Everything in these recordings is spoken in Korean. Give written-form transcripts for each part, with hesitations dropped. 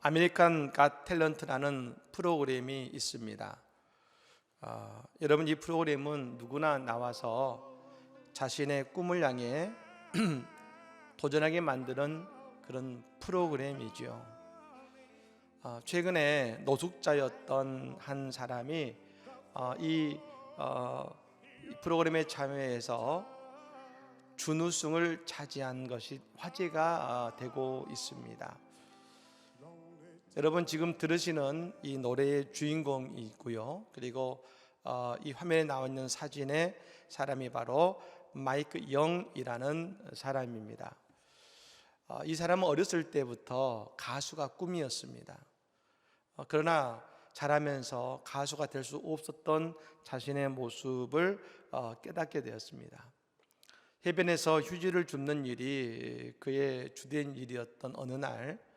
아메리칸 갓 탤런트라는 프로그램이 있습니다. 여러분, 이 프로그램은 누구나 나와서 자신의 꿈을 향해 도전하게 만드는 그런 프로그램이죠. 최근에 노숙자였던 한 사람이 이 프로그램에 참여해서 준우승을 차지한 것이 화제가 되고 있습니다. 여러분, 지금 들으시는 이 노래의 주인공이 있고요. 그리고 이 화면에 나와 있는 사진의 사람이 바로 마이크 영이라는 사람입니다. 이 사람은 어렸을 때부터 가수가 꿈이었습니다. 그러나 자라면서 가수가 될 수 없었던 자신의 모습을 깨닫게 되었습니다. 해변에서 휴지를 줍는 일이 그의 주된 일이었던 어느 날,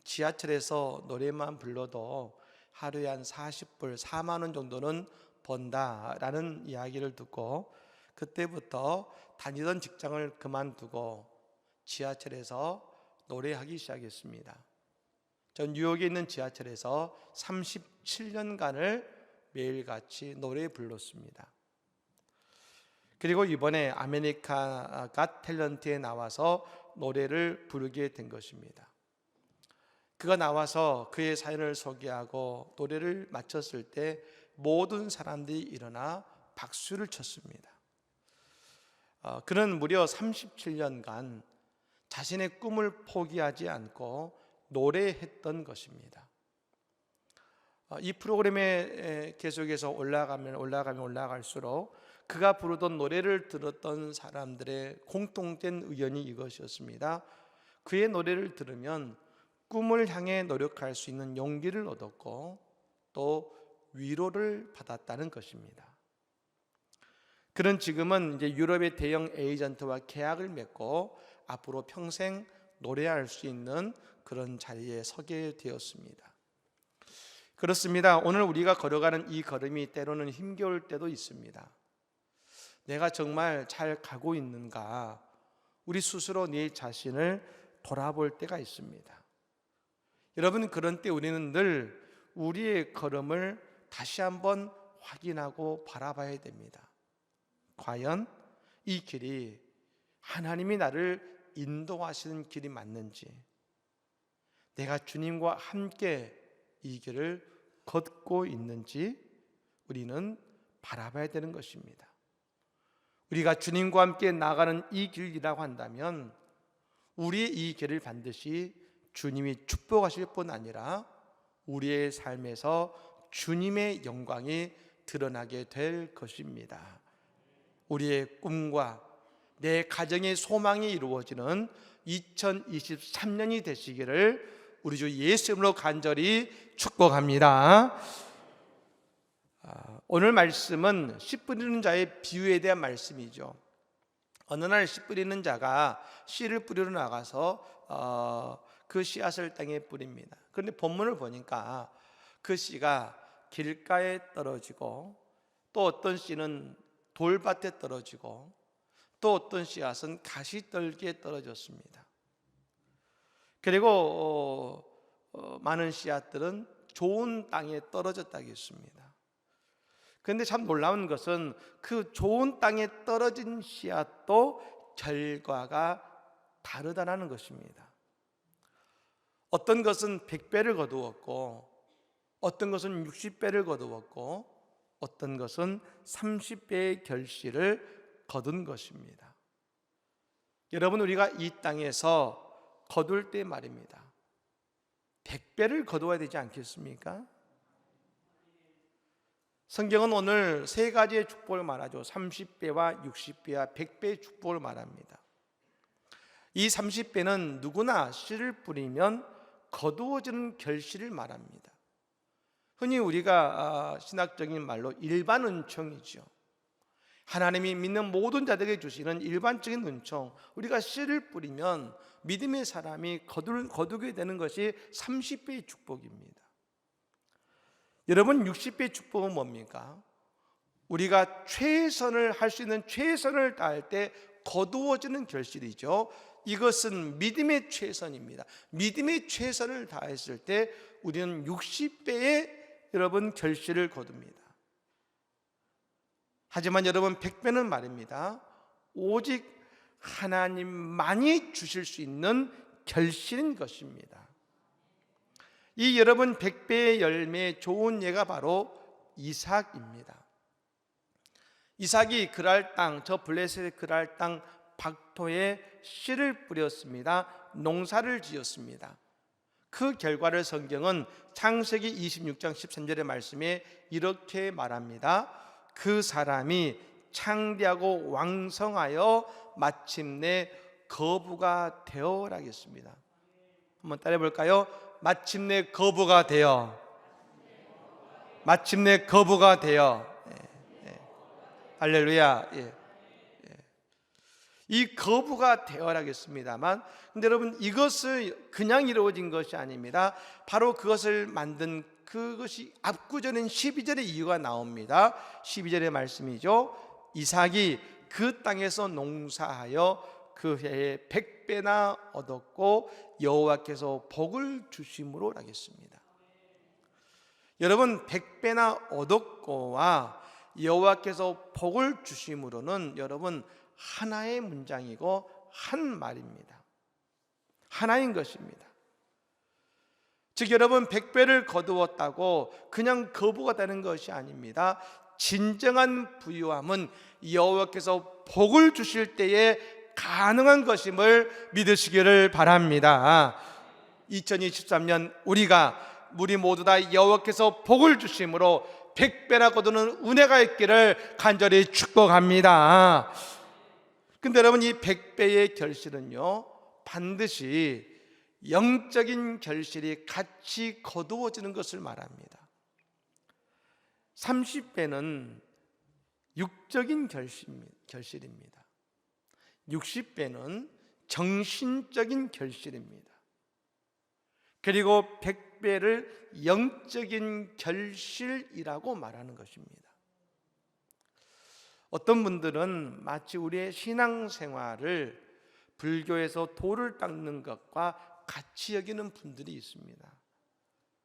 지하철에서 노래만 불러도 하루에 한 40불, 4만 원 정도는 번다라는 이야기를 듣고 그때부터 다니던 직장을 그만두고 지하철에서 노래하기 시작했습니다. 전 뉴욕에 있는 지하철에서 37년간을 매일같이 노래 불렀습니다. 그리고 이번에 아메리카 갓 탤런트에 나와서 노래를 부르게 된 것입니다. 그가 나와서 그의 사연을 소개하고 노래를 마쳤을 때 모든 사람들이 일어나 박수를 쳤습니다. 그는 무려 37년간 자신의 꿈을 포기하지 않고 노래했던 것입니다. 이 프로그램에 계속해서 올라갈수록 그가 부르던 노래를 들었던 사람들의 공통된 의견이 이것이었습니다. 그의 노래를 들으면 꿈을 향해 노력할 수 있는 용기를 얻었고 또 위로를 받았다는 것입니다. 그는 지금은 이제 유럽의 대형 에이전트와 계약을 맺고 앞으로 평생 노래할 수 있는 그런 자리에 서게 되었습니다. 그렇습니다. 오늘 우리가 걸어가는 이 걸음이 때로는 힘겨울 때도 있습니다. 내가 정말 잘 가고 있는가? 우리 스스로 내 자신을 돌아볼 때가 있습니다. 여러분, 그런 때 우리는 늘 우리의 걸음을 다시 한번 확인하고 바라봐야 됩니다. 과연 이 길이 하나님이 나를 인도하시는 길이 맞는지, 내가 주님과 함께 이 길을 걷고 있는지 우리는 바라봐야 되는 것입니다. 우리가 주님과 함께 나가는 이 길이라고 한다면 우리의 이 길을 반드시 주님이 축복하실 뿐 아니라 우리의 삶에서 주님의 영광이 드러나게 될 것입니다. 우리의 꿈과 내 가정의 소망이 이루어지는 2023년이 되시기를 우리 주 예수 이름으로 간절히 축복합니다. 오늘 말씀은 씨 뿌리는 자의 비유에 대한 말씀이죠. 어느 날 씨 뿌리는 자가 씨를 뿌리러 나가서 그 씨앗을 땅에 뿌립니다. 그런데 본문을 보니까 그 씨가 길가에 떨어지고 또 어떤 씨는 돌밭에 떨어지고 또 어떤 씨앗은 가시떨기에 떨어졌습니다. 그리고 많은 씨앗들은 좋은 땅에 떨어졌다고 했습니다. 그런데 참 놀라운 것은 그 좋은 땅에 떨어진 씨앗도 결과가 다르다는 것입니다. 어떤 것은 100배를 거두었고 어떤 것은 60배를 거두었고 어떤 것은 30배의 결실을 거둔 것입니다. 여러분, 우리가 이 땅에서 거둘 때 말입니다, 100배를 거두어야 되지 않겠습니까? 성경은 오늘 세 가지의 축복을 말하죠. 30배와 60배와 100배의 축복을 말합니다. 이 30배는 누구나 씨를 뿌리면 거두어지는 결실을 말합니다. 흔히 우리가 신학적인 말로 일반 은총이죠. 하나님이 믿는 모든 자들에게 주시는 일반적인 은총, 우리가 씨를 뿌리면 믿음의 사람이 거두게 되는 것이 30배의 축복입니다. 여러분, 60배의 축복은 뭡니까? 우리가 최선을 할 수 있는 최선을 다할 때 거두어지는 결실이죠. 이것은 믿음의 최선입니다. 믿음의 최선을 다했을 때 우리는 60배의 여러분 결실을 거둡니다. 하지만 여러분 100배는 말입니다. 오직 하나님만이 주실 수 있는 결실인 것입니다. 이 여러분 100배의 열매의 좋은 예가 바로 이삭입니다. 이삭이 그랄 땅, 저 블레셋의 그랄 땅 박토에 씨를 뿌렸습니다. 농사를 지었습니다. 그 결과를 성경은 창세기 26장 13절의 말씀에 이렇게 말합니다. 그 사람이 창대하고 왕성하여 마침내 거부가 되어라겠습니다. 한번 따라해 볼까요? 마침내 거부가 되어. 마침내 거부가 되어. 할렐루야. 이 거부가 되어라겠습니다만, 근데 여러분 이것을 그냥 이루어진 것이 아닙니다. 바로 그것을 만든 그것이 압구절인 12절의 이유가 나옵니다. 12절의 말씀이죠. 이삭이 그 땅에서 농사하여 그 해에 100배나 얻었고 여호와께서 복을 주심으로 라겠습니다. 여러분 100배나 얻었고와 여호와께서 복을 주심으로는 여러분 하나의 문장이고 한 말입니다. 하나인 것입니다. 즉 여러분 100배를 거두었다고 그냥 거부가 되는 것이 아닙니다. 진정한 부유함은 여호와께서 복을 주실 때에 가능한 것임을 믿으시기를 바랍니다. 2023년 우리 모두 다 여호와께서 복을 주심으로 100배나 거두는 은혜가 있기를 간절히 축복합니다. 근데 여러분 이 100배의 결실은요 반드시 영적인 결실이 같이 거두어지는 것을 말합니다. 30배는 육적인 결실입니다. 60배는 정신적인 결실입니다. 그리고 100배를 영적인 결실이라고 말하는 것입니다. 어떤 분들은 마치 우리의 신앙생활을 불교에서 돌을 닦는 것과 같이 여기는 분들이 있습니다.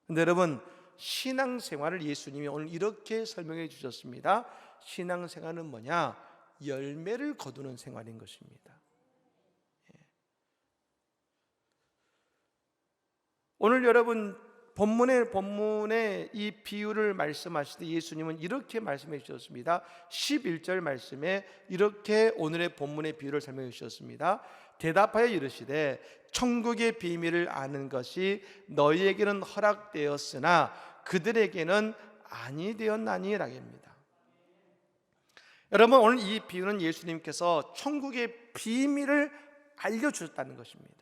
그런데 여러분 신앙생활을 예수님이 오늘 이렇게 설명해 주셨습니다. 신앙생활은 뭐냐? 열매를 거두는 생활인 것입니다. 오늘 여러분 본문의 이 비유를 말씀하실 때 예수님은 이렇게 말씀해 주셨습니다. 11절 말씀에 이렇게 오늘의 본문의 비유를 설명해 주셨습니다. 대답하여 이르시되 천국의 비밀을 아는 것이 너희에게는 허락되었으나 그들에게는 아니 되었나니라입니다. 여러분 오늘 이 비유는 예수님께서 천국의 비밀을 알려주셨다는 것입니다.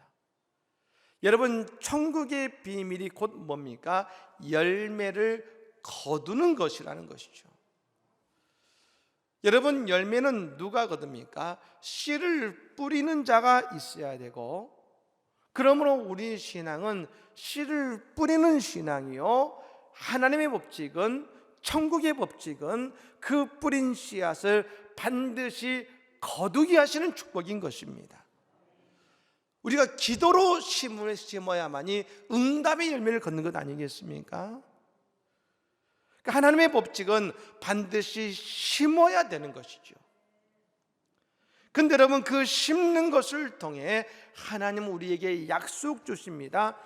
여러분 천국의 비밀이 곧 뭡니까? 열매를 거두는 것이라는 것이죠. 여러분 열매는 누가 거둡니까? 씨를 뿌리는 자가 있어야 되고, 그러므로 우리 신앙은 씨를 뿌리는 신앙이요 하나님의 법칙은, 천국의 법칙은 그 뿌린 씨앗을 반드시 거두게 하시는 축복인 것입니다. 우리가 기도로 심을 심어야만이 응답의 열매를 걷는 것 아니겠습니까? 그러니까 하나님의 법칙은 반드시 심어야 되는 것이죠. 근데 여러분 그 심는 것을 통해 하나님은 우리에게 약속 주십니다.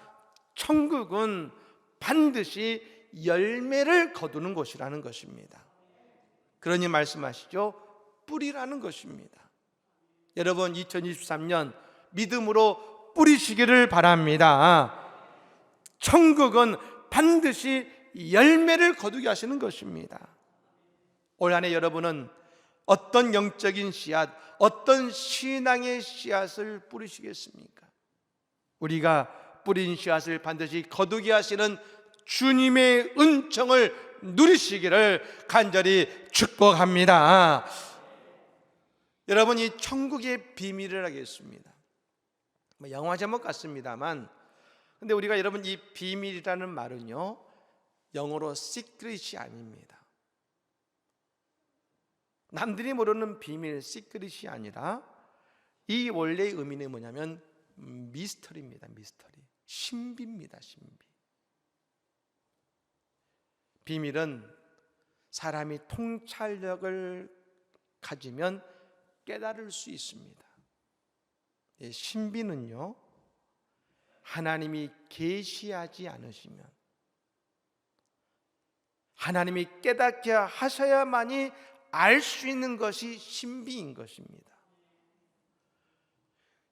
천국은 반드시 열매를 거두는 것이라는 것입니다. 그러니 말씀하시죠. 뿌리라는 것입니다. 여러분 2023년 믿음으로 뿌리시기를 바랍니다. 천국은 반드시 열매를 거두게 하시는 것입니다. 올 한 해 여러분은 어떤 영적인 씨앗, 어떤 신앙의 씨앗을 뿌리시겠습니까? 우리가 뿌린 씨앗을 반드시 거두게 하시는 주님의 은총을 누리시기를 간절히 축복합니다. 여러분 이 천국의 비밀을 하겠습니다. 영화 제목 같습니다만, 근데 우리가 여러분 이 비밀이라는 말은요 영어로 secret이 아닙니다. 남들이 모르는 비밀, 시크릿이 아니라 이 원래의 의미는 뭐냐면 미스터리입니다. 미스터리. 신비입니다. 신비. 비밀은 사람이 통찰력을 가지면 깨달을 수 있습니다. 신비는요, 하나님이 계시하지 않으시면, 하나님이 깨닫게 하셔야만이 알 수 있는 것이 신비인 것입니다.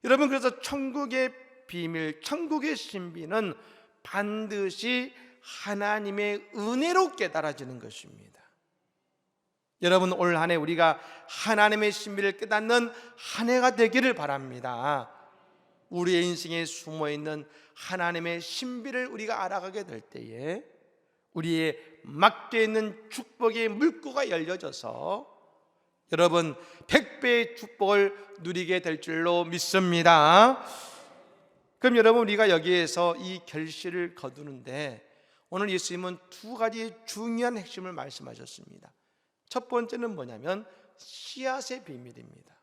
여러분, 그래서 천국의 비밀, 천국의 신비는 반드시 하나님의 은혜로 깨달아지는 것입니다. 여러분, 올 한 해 우리가 하나님의 신비를 깨닫는 한 해가 되기를 바랍니다. 우리의 인생에 숨어있는 하나님의 신비를 우리가 알아가게 될 때에 우리의 막혀 있는 축복의 물고가 열려져서 여러분 100배의 축복을 누리게 될 줄로 믿습니다. 그럼 여러분, 우리가 여기에서 이 결실을 거두는데 오늘 예수님은 두 가지 중요한 핵심을 말씀하셨습니다. 첫 번째는 뭐냐면 씨앗의 비밀입니다.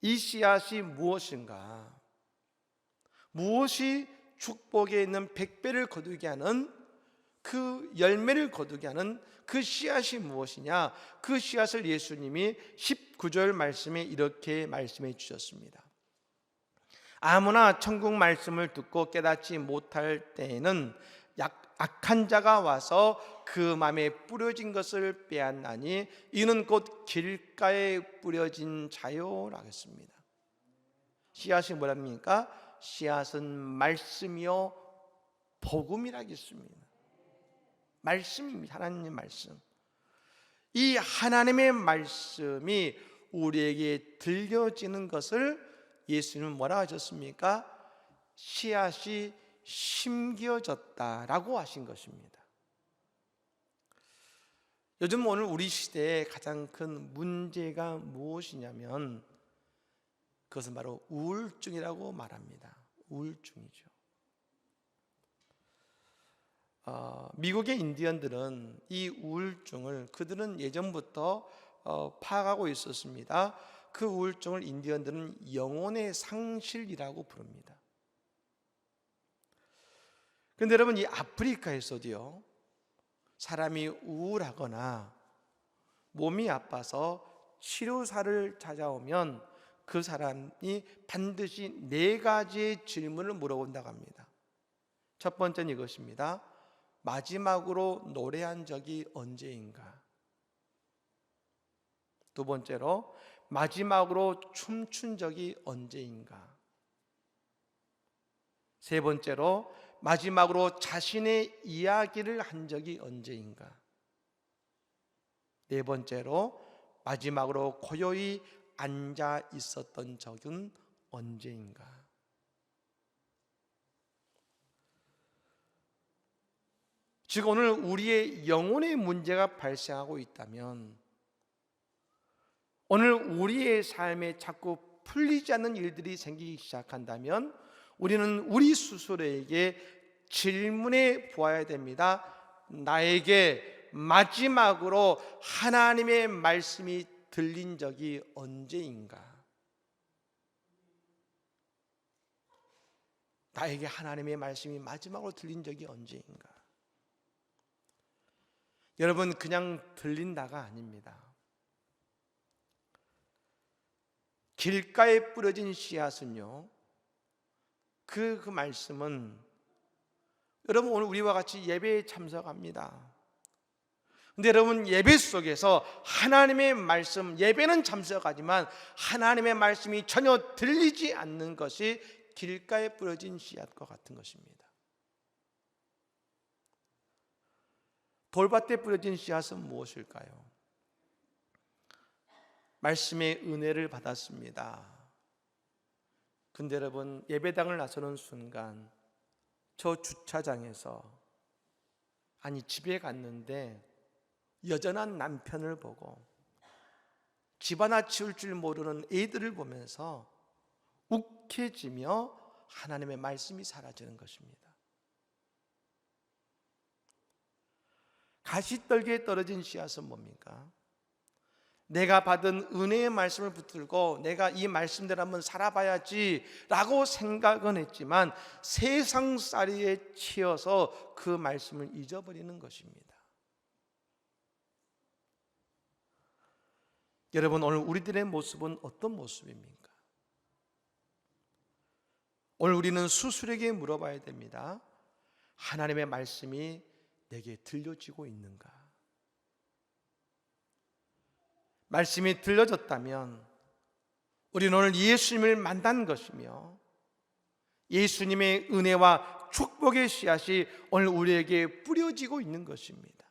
이 씨앗이 무엇인가? 무엇이 축복에 있는 100배를 거두게 하는 그 열매를 거두게 하는 그 씨앗이 무엇이냐? 그 씨앗을 예수님이 19절 말씀에 이렇게 말씀해 주셨습니다. 아무나 천국 말씀을 듣고 깨닫지 못할 때에는 악한 자가 와서 그 맘에 뿌려진 것을 빼앗나니 이는 곧 길가에 뿌려진 자요라고 했습니다. 씨앗이 뭐랍니까? 씨앗은 말씀이요 복음이라고 했습니다. 말씀입니다. 하나님의 말씀. 이 하나님의 말씀이 우리에게 들려지는 것을 예수님은 뭐라 하셨습니까? 씨앗이 심겨졌다라고 하신 것입니다. 요즘 오늘 우리 시대의 가장 큰 문제가 무엇이냐면 그것은 바로 우울증이라고 말합니다. 우울증이죠. 미국의 인디언들은 이 우울증을 그들은 예전부터 파악하고 있었습니다. 그 우울증을 인디언들은 영혼의 상실이라고 부릅니다. 그런데 여러분, 이 아프리카에서도요, 사람이 우울하거나 몸이 아파서 치료사를 찾아오면 그 사람이 반드시 4가지의 질문을 물어본다고 합니다. 첫 번째는 이것입니다. 마지막으로 노래한 적이 언제인가? 두 번째로 마지막으로 춤춘 적이 언제인가? 세 번째로 마지막으로 자신의 이야기를 한 적이 언제인가? 네 번째로 마지막으로 고요히 앉아 있었던 적은 언제인가? 즉 오늘 우리의 영혼의 문제가 발생하고 있다면, 오늘 우리의 삶에 자꾸 풀리지 않는 일들이 생기기 시작한다면 우리는 우리 스스로에게 질문해 보아야 됩니다. 나에게 마지막으로 하나님의 말씀이 들린 적이 언제인가? 나에게 하나님의 말씀이 마지막으로 들린 적이 언제인가? 여러분, 그냥 들린다가 아닙니다. 길가에 뿌려진 씨앗은요, 그 말씀은 여러분 오늘 우리와 같이 예배에 참석합니다. 근데 여러분, 예배 속에서 하나님의 말씀, 예배는 참석하지만 하나님의 말씀이 전혀 들리지 않는 것이 길가에 뿌려진 씨앗과 같은 것입니다. 돌밭에 뿌려진 씨앗은 무엇일까요? 말씀의 은혜를 받았습니다. 근데 여러분, 예배당을 나서는 순간 저 주차장에서, 아니 집에 갔는데 여전한 남편을 보고 집 하나 치울 줄 모르는 애들을 보면서 욱해지며 하나님의 말씀이 사라지는 것입니다. 가시떨기에 떨어진 씨앗은 뭡니까? 내가 받은 은혜의 말씀을 붙들고 내가 이 말씀대로 한번 살아봐야지 라고 생각은 했지만 세상살이에 치여서 그 말씀을 잊어버리는 것입니다. 여러분, 오늘 우리들의 모습은 어떤 모습입니까? 오늘 우리는 스스로에게 물어봐야 됩니다. 하나님의 말씀이 내게 들려지고 있는가? 말씀이 들려졌다면 우리는 오늘 예수님을 만난 것이며 예수님의 은혜와 축복의 씨앗이 오늘 우리에게 뿌려지고 있는 것입니다.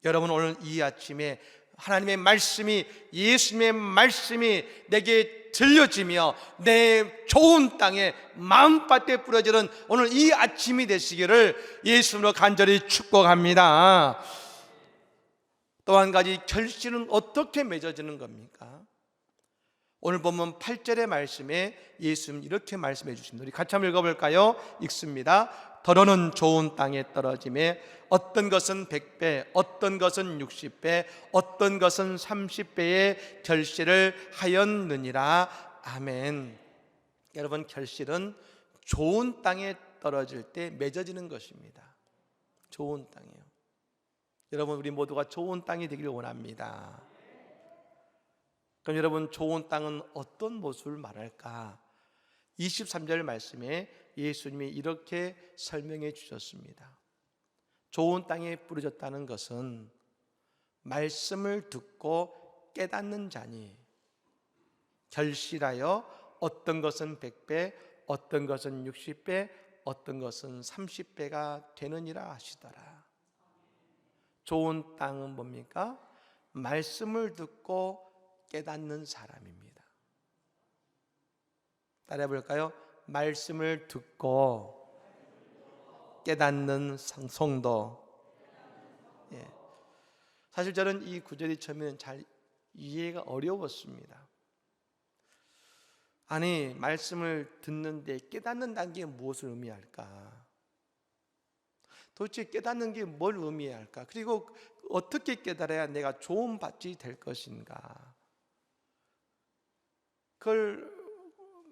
여러분, 오늘 이 아침에 하나님의 말씀이, 예수님의 말씀이 내게 들려지며 내 좋은 땅에 마음밭에 뿌려지는 오늘 이 아침이 되시기를 예수님으로 간절히 축복합니다. 또 한 가지, 결실은 어떻게 맺어지는 겁니까? 오늘 본문 8절의 말씀에 예수님 이렇게 말씀해 주십니다. 우리 같이 한번 읽어볼까요? 읽습니다. 더러는 좋은 땅에 떨어짐에 어떤 것은 100배, 어떤 것은 60배, 어떤 것은 30배의 결실을 하였느니라. 아멘. 여러분, 결실은 좋은 땅에 떨어질 때 맺어지는 것입니다. 좋은 땅이요. 여러분, 우리 모두가 좋은 땅이 되기를 원합니다. 그럼 여러분, 좋은 땅은 어떤 모습을 말할까? 23절 말씀에 예수님이 이렇게 설명해 주셨습니다. 좋은 땅에 뿌려졌다는 것은 말씀을 듣고 깨닫는 자니 결실하여 어떤 것은 100배, 어떤 것은 60배, 어떤 것은 30배가 되느니라 하시더라. 좋은 땅은 뭡니까? 말씀을 듣고 깨닫는 사람입니다. 따라해 볼까요? 말씀을 듣고 깨닫는 성도. 예. 사실 저는 이 구절이 처음에는 잘 이해가 어려웠습니다. 아니, 말씀을 듣는데 깨닫는다는 게 무엇을 의미할까? 도대체 깨닫는 게 뭘 의미할까? 그리고 어떻게 깨달아야 내가 좋은 밭이 될 것인가? 그걸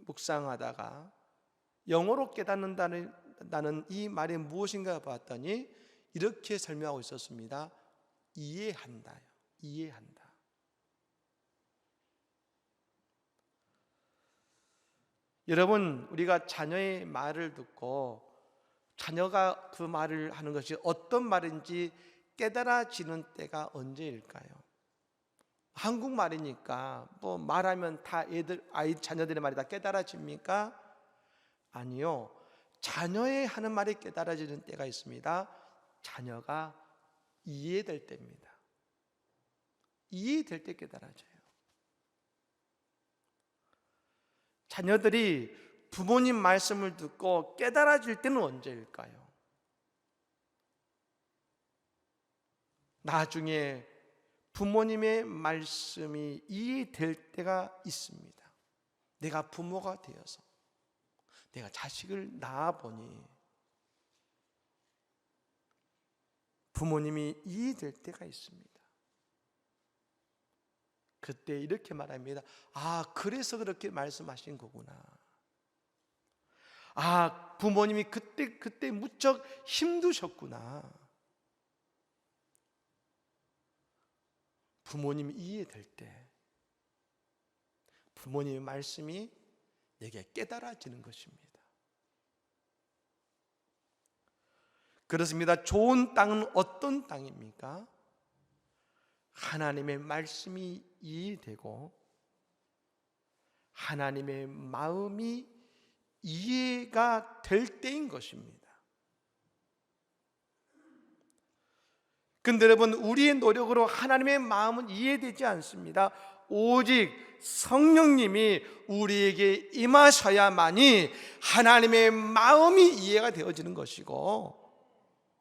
묵상하다가 영어로 깨닫는다는 이 말이 무엇인가 봤더니 이렇게 설명하고 있었습니다. 이해한다요. 이해한다. 여러분, 우리가 자녀의 말을 듣고 자녀가 그 말을 하는 것이 어떤 말인지 깨달아지는 때가 언제일까요? 한국말이니까 뭐 말하면 다 자녀들의 말이 다 깨달아집니까? 아니요. 자녀의 하는 말이 깨달아지는 때가 있습니다. 자녀가 이해될 때입니다. 이해될 때 깨달아져요. 자녀들이 부모님 말씀을 듣고 깨달아질 때는 언제일까요? 나중에 부모님의 말씀이 이해될 때가 있습니다. 내가 부모가 되어서 내가 자식을 낳아보니 부모님이 이해될 때가 있습니다. 그때 이렇게 말합니다. 아, 그래서 그렇게 말씀하신 거구나. 아, 부모님이 그때 무척 힘드셨구나. 부모님이 이해될 때 부모님의 말씀이 내게 깨달아지는 것입니다. 그렇습니다. 좋은 땅은 어떤 땅입니까? 하나님의 말씀이 이해되고 하나님의 마음이 이해가 될 때인 것입니다. 근데 여러분, 우리의 노력으로 하나님의 마음은 이해되지 않습니다. 오직 성령님이 우리에게 임하셔야만이 하나님의 마음이 이해가 되어지는 것이고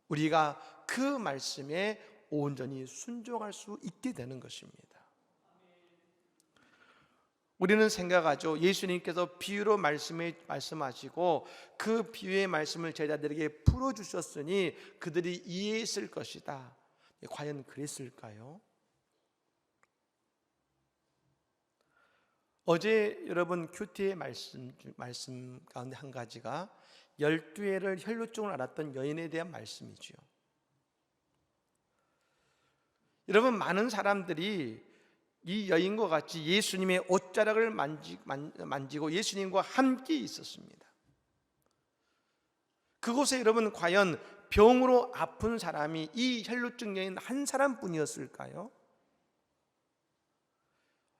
우리가 그 말씀에 온전히 순종할 수 있게 되는 것입니다. 우리는 생각하죠. 예수님께서 비유로 말씀하시고 그 비유의 말씀을 제자들에게 풀어주셨으니 그들이 이해했을 것이다. 과연 그랬을까요? 어제 여러분 큐티의 말씀 가운데 한 가지가 12해를 혈루증을 앓았던 여인에 대한 말씀이죠. 여러분, 많은 사람들이 이 여인과 같이 예수님의 옷자락을 만지고 예수님과 함께 있었습니다. 그곳에 여러분 과연 병으로 아픈 사람이 이 혈루증 여인 한 사람뿐이었을까요?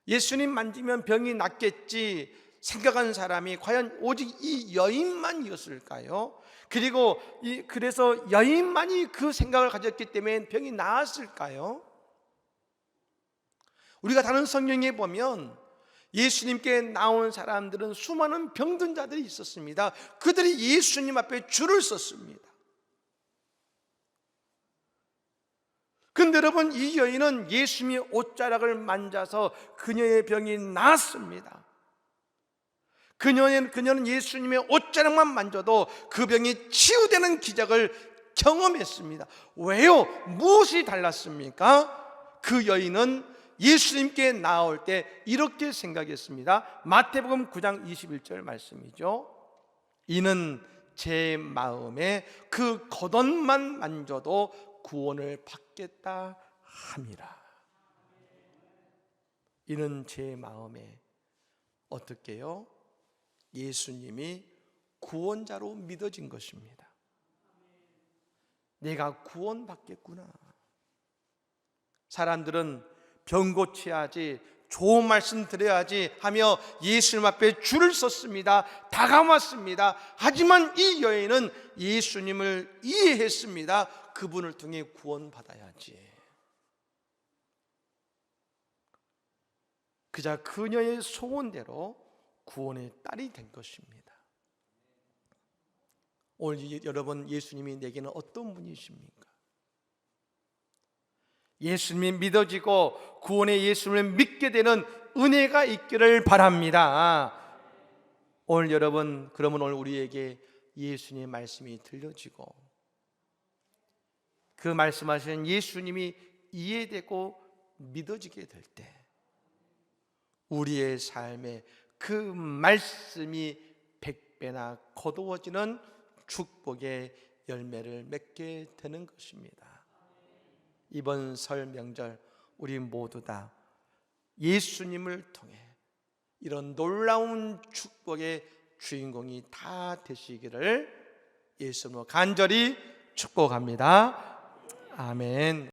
예수님 만지면 병이 낫겠지 생각한 사람이 과연 오직 이 여인만이었을까요? 그래서 여인만이 그 생각을 가졌기 때문에 병이 나았을까요? 우리가 다른 성경에 보면 예수님께 나온 사람들은 수많은 병든 자들이 있었습니다. 그들이 예수님 앞에 줄을 섰습니다. 근데 여러분, 이 여인은 예수님의 옷자락을 만져서 그녀의 병이 나았습니다. 그녀는 예수님의 옷자락만 만져도 그 병이 치유되는 기적을 경험했습니다. 왜요? 무엇이 달랐습니까? 그 여인은 예수님께 나올 때 이렇게 생각했습니다. 마태복음 9장 21절 말씀이죠. 이는 제 마음에 그 겉옷만 만져도 구원을 받겠다 함이라. 이는 제 마음에 어떻게요? 예수님이 구원자로 믿어진 것입니다. 내가 구원받겠구나. 사람들은 병 고쳐야지, 좋은 말씀 드려야지 하며 예수님 앞에 줄을 섰습니다. 다가왔습니다. 하지만 이 여인은 예수님을 이해했습니다. 그분을 통해 구원받아야지. 그자 그녀의 소원대로 구원의 딸이 된 것입니다. 오늘 여러분, 예수님이 내게는 어떤 분이십니까? 예수님이 믿어지고 구원의 예수님을 믿게 되는 은혜가 있기를 바랍니다. 오늘 여러분, 그러면 오늘 우리에게 예수님의 말씀이 들려지고 그 말씀하시는 예수님이 이해되고 믿어지게 될 때 우리의 삶에 그 말씀이 100배나 거두어지는 축복의 열매를 맺게 되는 것입니다. 이번 설 명절 우리 모두 다 예수님을 통해 이런 놀라운 축복의 주인공이 다 되시기를 예수님으로 간절히 축복합니다. 아멘.